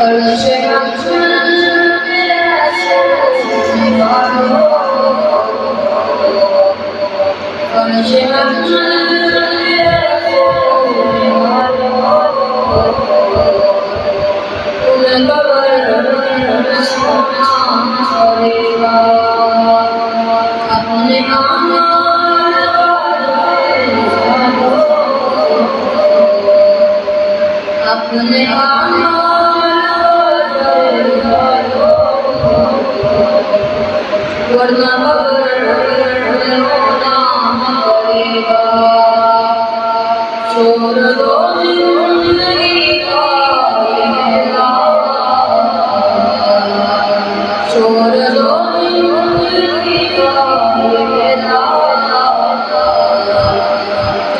Arşe Hamdül Arşe अपने वरना करेगा छोड़ दो जिंदगी का ये मेला छोड़ दो जिंदगी का ये मेला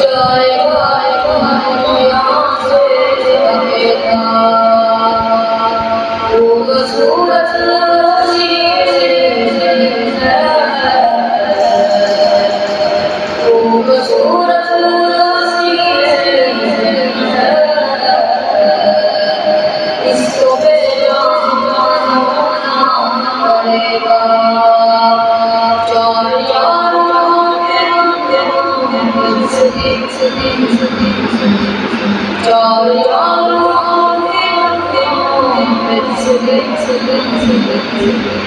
जाएगा यहाँ से अकेला खूबसूरत खूबसूरत इसको बेजान होना पड़ेगा चार चारों चार चारों